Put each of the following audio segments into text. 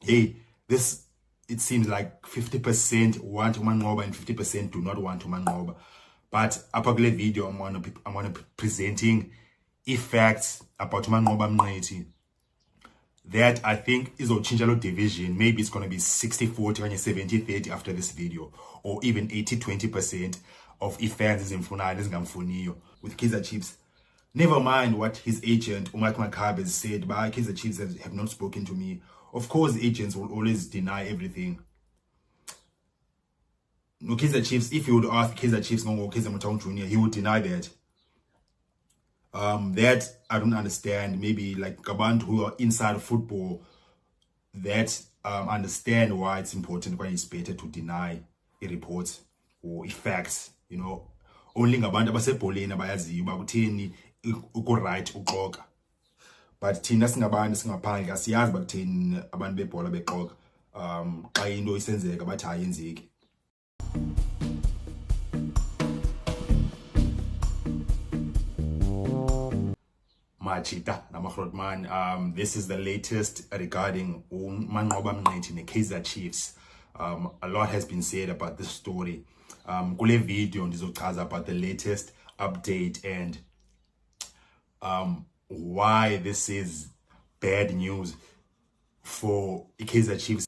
hey, this, it seems like 50% want uManqoba and 50% do not want uManqoba. But apha kule video I'm gonna be presenting facts about uManqoba Mnqethi that I think is a change a lot division. Maybe it's going to be 60-40 or 70-30 after this video, or even 80-20% of fans is with Kaizer Chiefs. Never mind what his agent Mike Makabe has said, but Kaizer Chiefs have not spoken to me. Of course, agents will always deny everything. No, Kaizer Chiefs, if you would ask Kaizer Chiefs or Kaizer Motaung Jr., he would deny that. That I don't understand. Maybe like Gabantu who are inside football that understand why it's important, why it's better to deny a report or facts. You know, only Gabantu abasebholeni abayaziyo bakutheni uku-right uxoka. But thina singabantu singaphandle asiyazi bakutheni abantu bebhola bexoka xa into isenzeka bathi ayenzeki. This is the latest regarding uManqoba Mnqethi and Kaizer Chiefs. A lot has been said about this story. Kule video ndizochaza about the latest update and why this is bad news for Kaizer Chiefs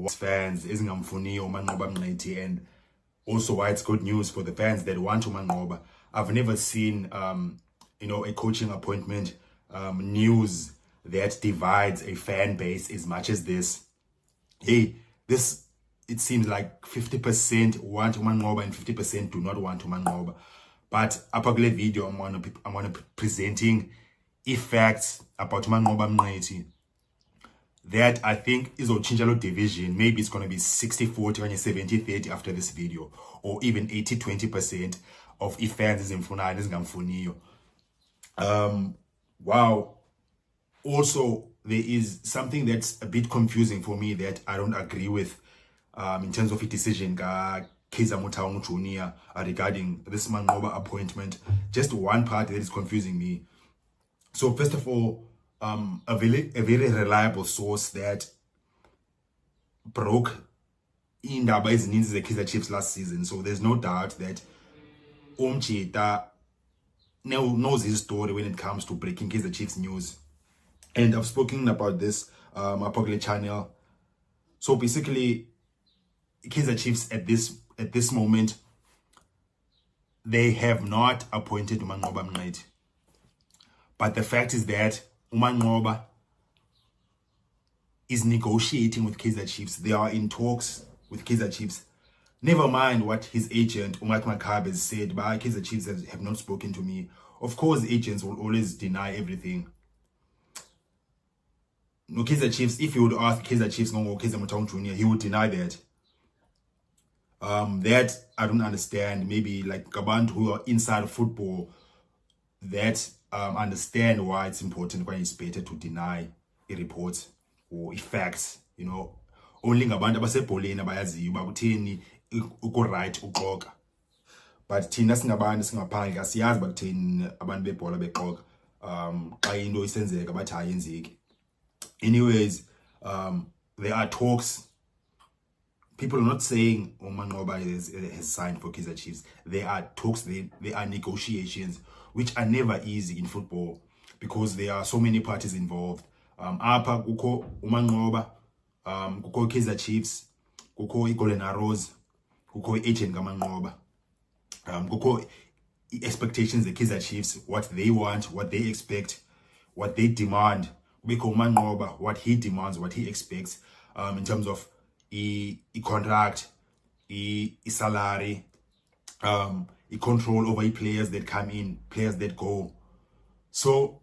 fans ezingamfuniyo uManqoba Mnqethi, and also why it's good news for the fans that want uManqoba. I've never seen you know, a coaching appointment news that divides a fan base as much as this. Hey, this, it seems like 50% want uManqoba and 50% do not want uManqoba. But apha kule video I'm gonna be presenting facts about uManqoba Mnqethi that I think is a change a lot division. Maybe it's going to be 60-40 or 70-30 after this video, or even 80-20% of fans is wow. Also, there is something that's a bit confusing for me that I don't agree with in terms of a decision Kaizer Motaung Jr. Regarding this Manqoba appointment. Just one part that is confusing me. So first of all, a very reliable source that broke indaba ezininzi ze Kaizer Chiefs last season. So there's no doubt that Umchita knows his story when it comes to breaking Kaizer Chiefs news. And I've spoken about this Apokle channel. So basically, Kaizer Chiefs at this moment, they have not appointed uManqoba Mnqethi. But the fact is that uManqoba is negotiating with Kaizer Chiefs. They are in talks with Kaizer Chiefs. Never mind what his agent Mike Makabe has said, but Kaizer Chiefs have not spoken to me. Of course, agents will always deny everything. No, Kaizer Chiefs, if you would ask Kaizer Chiefs or Kaizer Motaung Jr., he would deny that. That I don't understand. Maybe like Gabantu who are inside football that understand why it's important, why it's better to deny a report or facts. You know, only Gabantu abasebholeni abayaziyo bakutheni uku-right uxoka. But thina singabantu singaphandle asiyazi bakutheni abantu bebhola bexoka xa into isenzeka bathi ayenzeki. Anyways, there are talks. People are not saying uManqoba has signed for Kaizer Chiefs. There are talks, there are negotiations, which are never easy in football because there are so many parties involved. Apha kukho uManqoba, kukho Kaizer Chiefs, kukho iGolden Arrows, kukho agent kaManqoba, kukho expectations the Kaizer Chiefs, what they want, what they expect, what they demand. Kubekho uManqoba, what he demands, what he expects in terms of a contract, a salary, a control over players that come in, players that go. So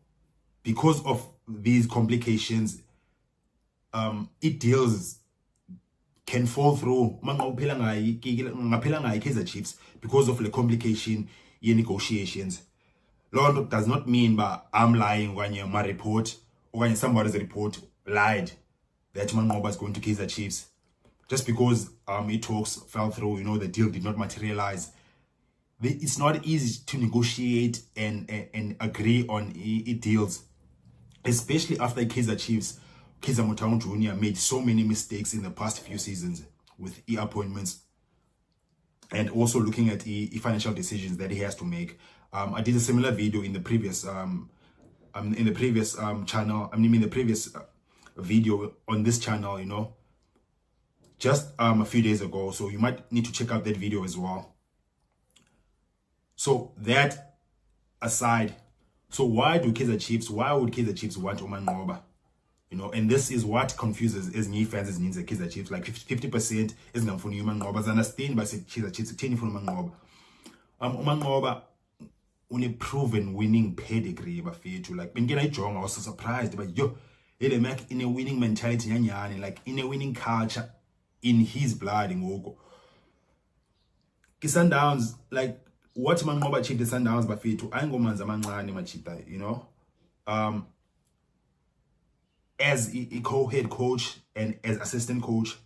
because of these complications, it deals can fall through Kaizer Chiefs because of the complication in negotiations. Lord does not mean but I'm lying when my report or when somebody's report lied that Manqoba is going to Kaizer Chiefs. Just because it talks fell through, you know, the deal did not materialize. It's not easy to negotiate and agree on deals, especially after Kaizer Chiefs Kaizer Motaung Jr. made so many mistakes in the past few seasons with appointments, and also looking at financial decisions that he has to make. I did a similar video in the previous channel. In the previous video on this channel, you know, just a few days ago. So you might need to check out that video as well. So that aside, so why would Kaizer Chiefs want Umanqoba? You know, and this is what confuses as new fans as means the Kaizer Chiefs. Like 50% is not for Umanqoba. Understand by Kaizer Chiefs 10 for Umanqoba. Umanqoba on a proven winning pedigree, bafethu. Like when I joined, I was so surprised, but yo, ele make in a winning mentality, like in a winning culture in his blood in Wogo. Sundowns, like what Umanqoba achieved the Sundowns, bafethu. I ain't go manza mancane machita, you know. As a co-head coach and as assistant coach,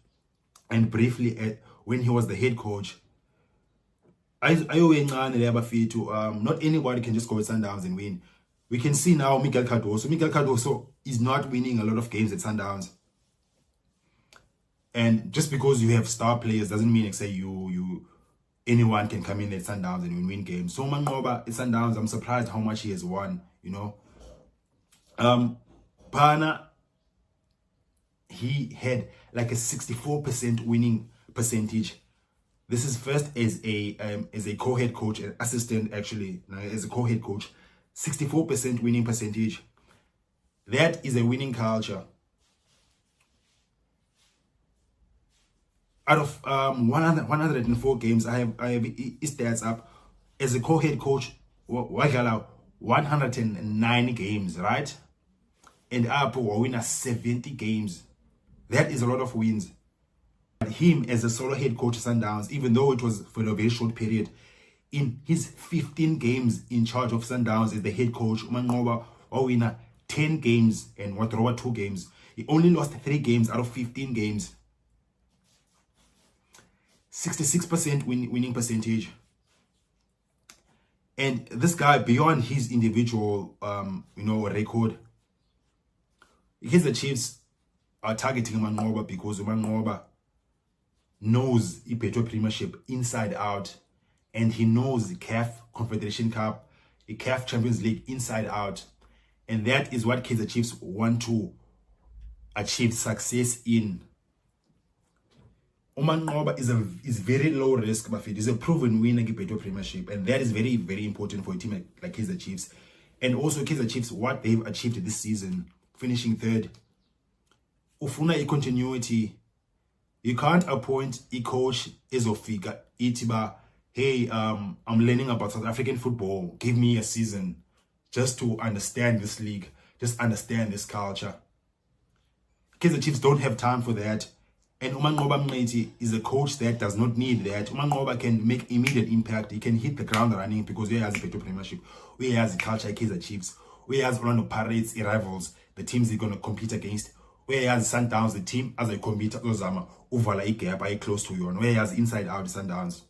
and briefly when he was the head coach, not anybody can just go with Sundowns and win. We can see now Mikel Cardoso is not winning a lot of games at Sundowns. And just because you have star players doesn't mean say anyone can come in at Sundowns and win games. So Umanqoba at Sundowns, I'm surprised how much he has won, you know. Pana, he had like a 64% winning percentage. This is first as a co-head coach, assistant actually, as a co-head coach, 64% winning percentage. That is a winning culture. Out of 104 games, I have stats up. As a co-head coach, 109 games, right? And up winner 70 games. That is a lot of wins. Him as a solo head coach at Sundowns, even though it was for a very short period, in his 15 games in charge of Sundowns as the head coach, Umanqoba winner 10 games and Watrowa 2 games. He only lost 3 games out of 15 games. 66% winning percentage. And this guy, beyond his individual record, the Chiefs are targeting Umanqoba because Umanqoba knows Ipeto Premiership inside out, and he knows the CAF Confederation Cup, the CAF Champions League inside out, and that is what Kaizer Chiefs want to achieve success in. Umanqoba is very low risk, but it is a proven winner in Ipeto Premiership, and that is very, very important for a team like Kaizer Chiefs. And also Kaizer Chiefs, what they've achieved this season, finishing third. Ufuna a continuity. You can't appoint a coach as of figure itiba, hey, I'm learning about South African football, give me a season just to understand this league, just understand this culture. Kaizer Chiefs don't have time for that. And Umanqoba Mngqithi is a coach that does not need that. Umanqoba can make immediate impact. He can hit the ground running because he has a better Premiership. He has the culture Kaizer Chiefs. He has Orlando Pirates, rivals, the teams they're going to compete against. Whereas Sundowns, the team as a compete Ozama uvala igap are close to you. Whereas inside out Sundowns.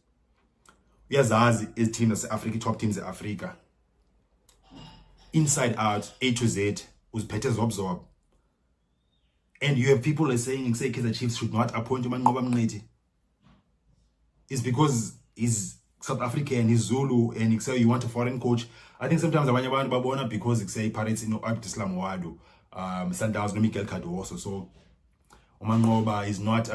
Whereas is team that's Africa, top teams in Africa. Inside out, A to Z, was Peter Zobzob. And you have people like saying Kaizer Chiefs should not appoint Umanqoba Mngqithi. It's because he's South African, he's Zulu, and you say you want a foreign coach. I think sometimes abanye abantu babona because say Pirates Abdislam Wadu, Sundowns no Mikel Cardoso. So Umanqoba is not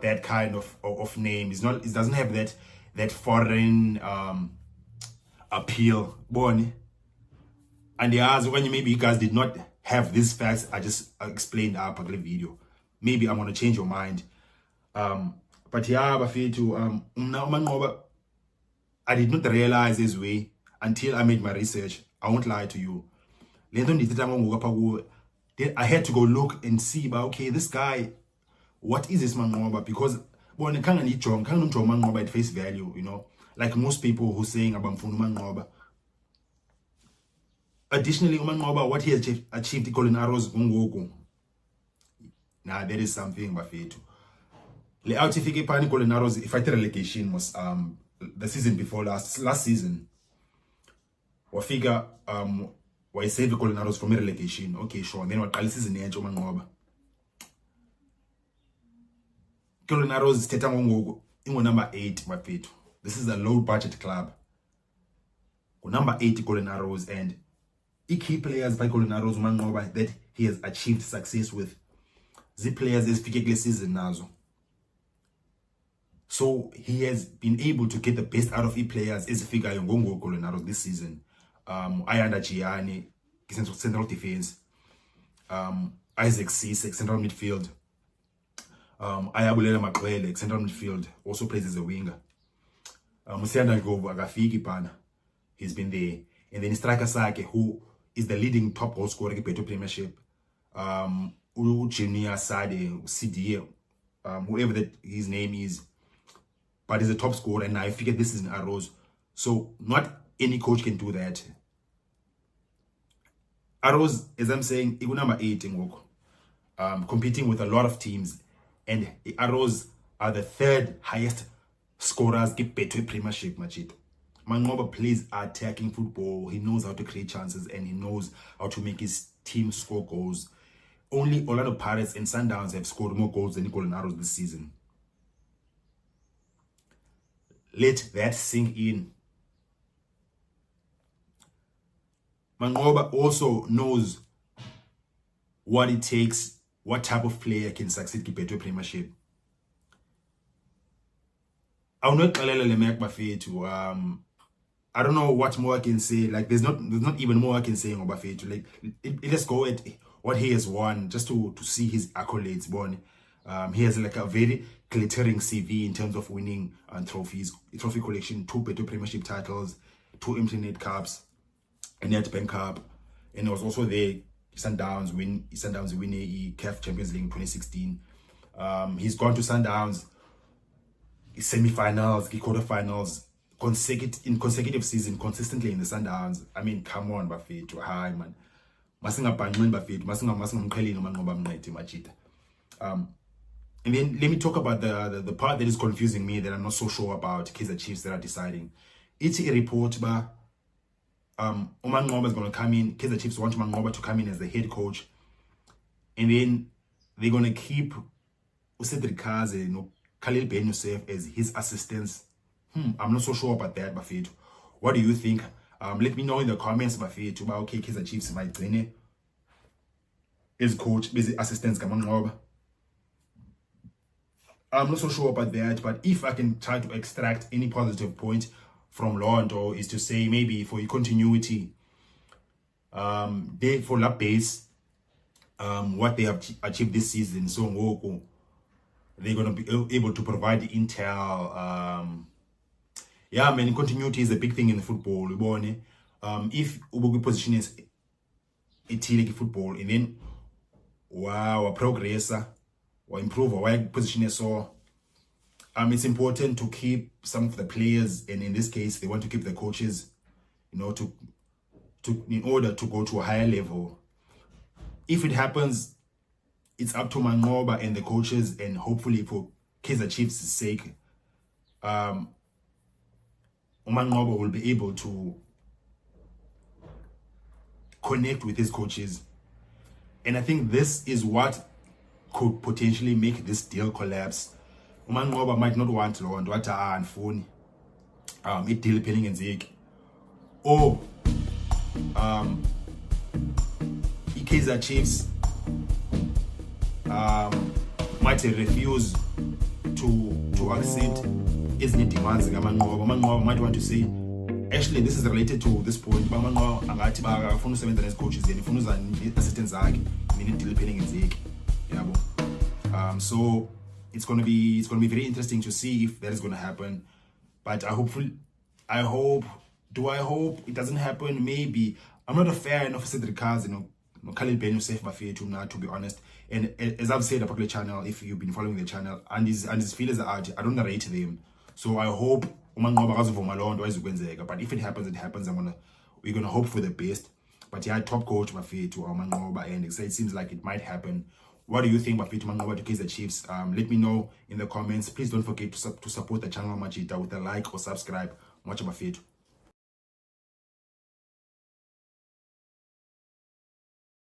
that kind of name. It doesn't have that foreign appeal. Boni. And when maybe you guys did not have these facts I just explained our public video, maybe I'm gonna change your mind. But yeah, bafethu, Umanqoba, I did not realize this way until I made my research. I won't lie to you. I had to go look and see, but okay, this guy, what is this Umanqoba? Because I can't need Umanqoba at face value, you know, like most people who saying about Umanqoba. Additionally, Umanqoba, what he has achieved, Golden Arrows, Ngogo. Now that is something, bafethu. Layout ifike pani Golden Arrows, if I relegation was the season before last season. Wafika wayesave iGolden Arrows from relegation. Okay, sure. And then waqala isizini entsha uManqoba. Golden Arrows sithetha ngoku number 8 bafethu. This is a low budget club. Number 8 Golden Arrows, and key players by Golden Arrows uManqoba that he has achieved success with the players ezifike kule season nazo. So he has been able to get the best out of players ezifikayo ngoku Golden Arrows this season. Ayanda Gianni, central defense. Isaac Sisek, central midfield. Ayabulela Maqwele, central midfield, also plays as a winger. Musianda Ngovu akafiki pana. He's been there. And then striker Sake, who is the leading top goal scorer in Beto Premiership. Junior Sade, CDA, whoever that his name is. But he's a top scorer, and I figured this is an Arrows. So not any coach can do that. Arrows, as I'm saying, number 8 in work, competing with a lot of teams, and the Arrows are the 3rd highest scorers in Betway Premiership. Manqoba plays attacking football. He knows how to create chances, and he knows how to make his team score goals. Only Orlando Pirates and Sundowns have scored more goals than Golden Arrows this season. Let that sink in. Manqoba also knows what it takes, what type of player can succeed in Betway Premiership. I don't know what more I can say. Like there's not even more I can say about Fethu. Like let's go at what he has won just to see his accolades. He has like a very glittering CV in terms of winning trophies. A trophy collection, 2 Betway Premiership titles, 2 Internet Cups, a Nedbank Cup, and it was also there. Sundowns win a CAF Champions League in 2016. He's gone to Sundowns semi-finals, quarterfinals, consecutive season, consistently in the Sundowns. I mean, come on, Bafethu. Hi, man. And then let me talk about the part that is confusing me, that I'm not so sure about Kaizer Chiefs that are deciding. It's a report, but uManqoba is going to come in. Kaizer Chiefs want uManqoba to come in as the head coach, and then they're going to keep Cedric Kaze, Khalil Ben Youssef as his assistants. I'm not so sure about that, Bafethu. What do you think? Let me know in the comments, Bafethu. About okay, Kaizer Chiefs might train as coach, busy assistants, uManqoba. I'm not so sure about that, but if I can try to extract any positive point from Lonto, is to say maybe for continuity, they for lab base, what they have achieved this season. So they're gonna be able to provide the intel. Yeah, man, continuity is a big thing in the football. If Ubugi position is a football, and then wow, a progressor or improve our position is so. It's important to keep some of the players, and in this case, they want to keep the coaches, in order to go to a higher level. If it happens, it's up to Manqoba and the coaches, and hopefully for Kaizer Chiefs' sake, Manqoba will be able to connect with his coaches. And I think this is what could potentially make this deal collapse. uManqoba might not want loo nto wathi andifuni i-deal iphele ingenzeki, or i-Kaizer Chiefs might refuse to accept ezinye demands zikaManqoba. uManqoba might want to say, actually this is related to this point, uba uManqoba angathi bakafuna usebenza nezi-coaches yena ifuna uza assistants zakhe, then i-deal iphele ingenzeki, yabo. So it's gonna be very interesting to see if that is gonna happen. But I hope it doesn't happen. Maybe I'm not a fan of Cedric Kaze, Khalil Ben Youssef, Bafethu, to be honest. And as I've said about the channel, if you've been following the channel, and his feelers are out, I don't rate them. So I hope but if it happens, it happens. We're gonna hope for the best. But yeah, top coach Bafethu uManqoba, and it seems like it might happen. What do you think, Bafethu uManqoba to Kaizer Chiefs? Let me know in the comments. Please don't forget to support the channel Machita with a like or subscribe. Much Bafethu.